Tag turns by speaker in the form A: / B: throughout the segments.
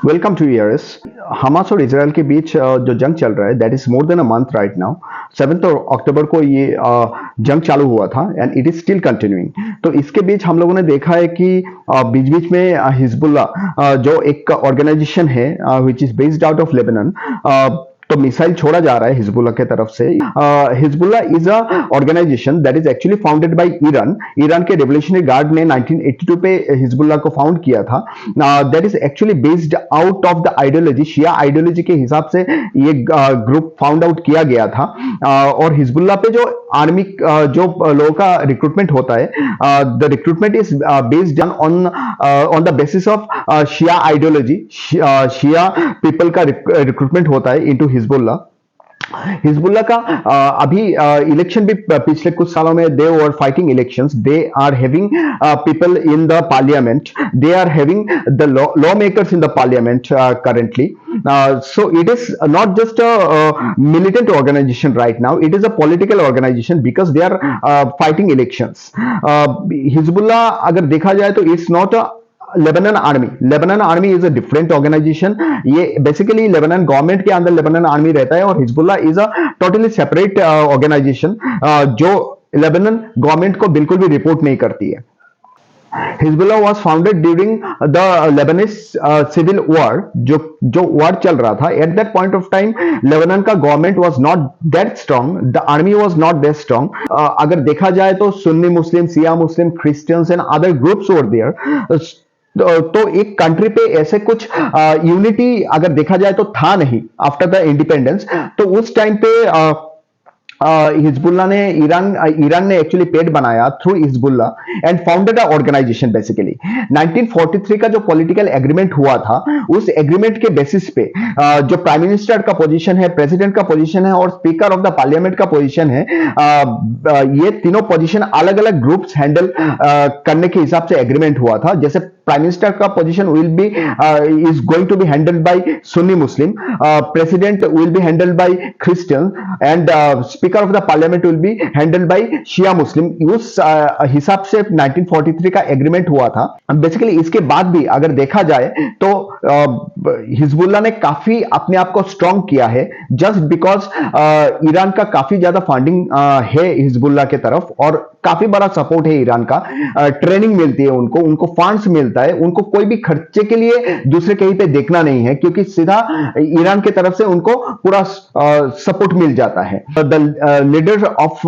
A: Welcome to ERS. Hamas और Israel के बीच जो जंग चल रहा है that is more than a month right now. 7 अक्टूबर को ये जंग चालू हुआ था and it is still continuing. तो इसके बीच हम लोगों ने देखा है कि बीच बीच में हिजबुल्ला जो एक ऑर्गेनाइजेशन है which is based out of Lebanon, तो मिसाइल छोड़ा जा रहा है हिजबुल्ला के तरफ से। Hezbollah is a organisation that is actually founded by Iran. Iran के रेवोल्यूशनरी गार्ड ने 1982 पे हिजबुल्ला को फाउंड किया था। That is actually based out of the ideology, Shia ideology के हिसाब से ये ग्रुप फाउंड आउट किया गया था। और हिजबुल्ला पे जो आर्मी जो लोगों का रिक्रूटमेंट होता है, the recruitment is based on the basis of Shia ideology. Shia people का रिक्रूटमेंट होता है इनटू हिजबुल्ला। हिजबुल्ला का अभी इलेक्शन भी पिछले कुछ सालों में they were fighting elections. They are having people in the parliament, they are having the lawmakers in the parliament currently. So it is not just a militant organization right now, it is a political organization because they are fighting elections. Hezbollah अगर देखा जाए तो it's not a Lebanon army. Lebanon army is a different organisation. ये basically Lebanon government के अंदर Lebanon army रहता है और Hezbollah is a totally separate organisation जो लेबनान गवर्नमेंट को बिल्कुल भी रिपोर्ट नहीं करती है। Hezbollah was founded during the Lebanese civil war. जो वॉर चल रहा था at that point of time, Lebanon का government was not that strong, the army was not that strong. अगर देखा जाए तो Sunni Muslim, Shia Muslim, Christians and other groups were there. तो एक कंट्री पे ऐसे कुछ यूनिटी अगर देखा जाए तो था नहीं आफ्टर द इंडिपेंडेंस। तो उस टाइम पे हिजबुल्ला ने ईरान ने एक्चुअली पेड बनाया through Hezbollah and founded a organisation. Basically 1943 का जो पॉलिटिकल एग्रीमेंट हुआ था, उस एग्रीमेंट के बेसिस पे जो प्राइम मिनिस्टर का पोजीशन है, प्रेसिडेंट का पोजीशन है और स्पीकर ऑफ द पार्लियामेंट का पोजीशन है, ये तीनों पोजीशन अलग अलग ग्रुप्स हैंडल करने के हिसाब से एग्रीमेंट हुआ था। जैसे प्राइम मिनिस्टर का position will be is going to be handled by Sunni Muslim, president will be handled by Christian and speaker of the parliament will be handled by Shia Muslim. उस हिसाब से 1943 का agreement हुआ था। Basically इसके बाद भी अगर देखा जाए तो हिजबुल्ला ने काफी अपने आप को स्ट्रांग किया है जस्ट बिकॉज ईरान का काफी ज्यादा फंडिंग है हिजबुल्ला के तरफ और काफी बड़ा सपोर्ट है ईरान का। ट्रेनिंग मिलती है उनको, उनको फंड्स मिलता है, उनको कोई भी खर्चे के लिए दूसरे कहीं पे देखना नहीं है क्योंकि सीधा ईरान की तरफ से उनको पूरा सपोर्ट मिल जाता है। The leader of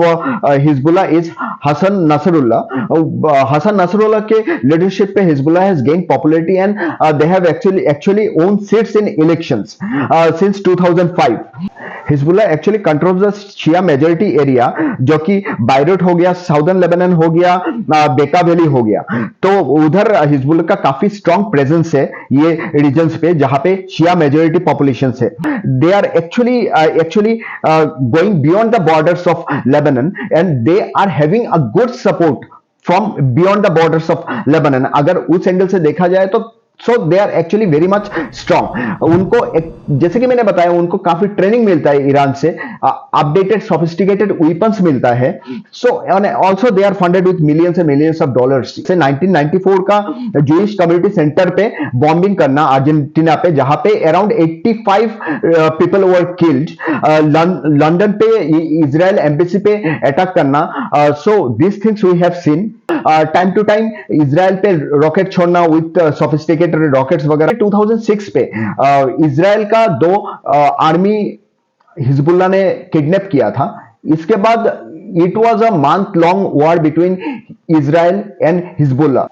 A: Hezbollah is Hasan Nasrallah. Hasan Nasrallah के लीडरशिप पे Hezbollah has gain popularity and they have actually won seats in elections since 2005। Hezbollah actually controls the Shia majority area, जो कि बायरूट हो गया, southern Lebanon हो गया, बेका valley हो गया। तो उधर हिजबुल्ला का काफी स्ट्रांग प्रेजेंस है ये रीजन्स पे जहां पे शिया मेजोरिटी पॉपुलेशन है। They are actually going beyond the borders of Lebanon and they are having a good support from beyond the borders of Lebanon। अगर उस एंगल से देखा जाए तो so they are actually very much strong. उनको जैसे कि मैंने बताया उनको काफी ट्रेनिंग मिलता है ईरान से, अपडेटेड सोफिस्टिकेटेड वेपन्स मिलता है। So also they are funded with millions and millions of dollars. 1994 का जूइश कम्युनिटी सेंटर पे बॉम्बिंग करना अर्जेंटीना पे, जहां पे around 85 people were killed. London पे इजराइल एम्बेसी पे अटैक करना। So this things we have seen time to time. Israel पे रॉकेट छोड़ना विथ सोफिस्टिकेटेड रॉकेट्स वगैरह। 2006 पे इजराइल का 2 आर्मी हिजबुल्ला ने किडनैप किया था। इसके बाद it was a month long war between Israel and Hezbollah.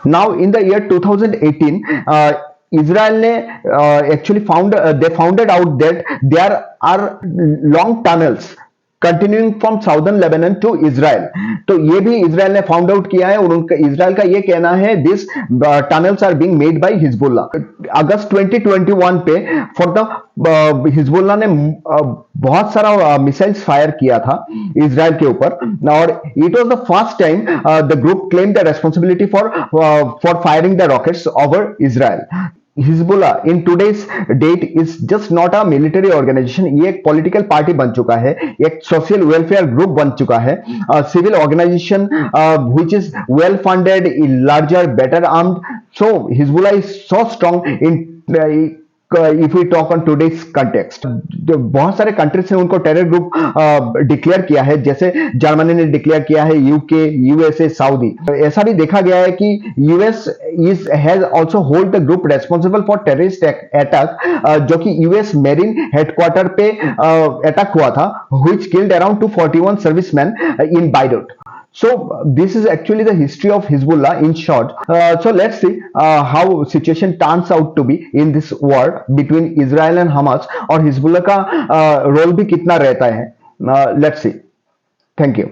A: Now in the year 2018 Israel ने actually founded out that there are long tunnels continuing from southern Lebanon to Israel. तो ये भी Israel ने found out किया है और उनका Israel का ये कहना है this tunnels are being made by Hezbollah. अगस्त 2021 पे फॉर द हिजबुल्ला ने बहुत सारा मिसाइल्स फायर किया था इजराइल के ऊपर और it was the first time the group claim the responsibility for firing the rockets over Israel. Hezbollah in today's date is just not a military organisation, ये एक पॉलिटिकल पार्टी बन चुका है, एक सोशल वेलफेयर ग्रुप बन चुका है, civil organisation which is well funded, larger, better armed. So Hezbollah is so strong in if we talk on today's context. बहुत सारे कंट्रीज ने उनको टेरर ग्रुप डिक्लेयर किया है, जैसे जर्मनी ने डिक्लेयर किया है, यूके, यूएसए, सऊदी. ऐसा भी देखा गया है कि US is has also hold the group responsible for terrorist attack, जो कि यूएस मेरिन हेडक्वार्टर पे अटैक हुआ था, which killed around 241 serviceman in Beirut. So this is actually the history of Hezbollah in short. So let's see how situation turns out to be in this war between Israel and Hamas, और Hezbollah का role भी कितना रहता है. Let's see. Thank you.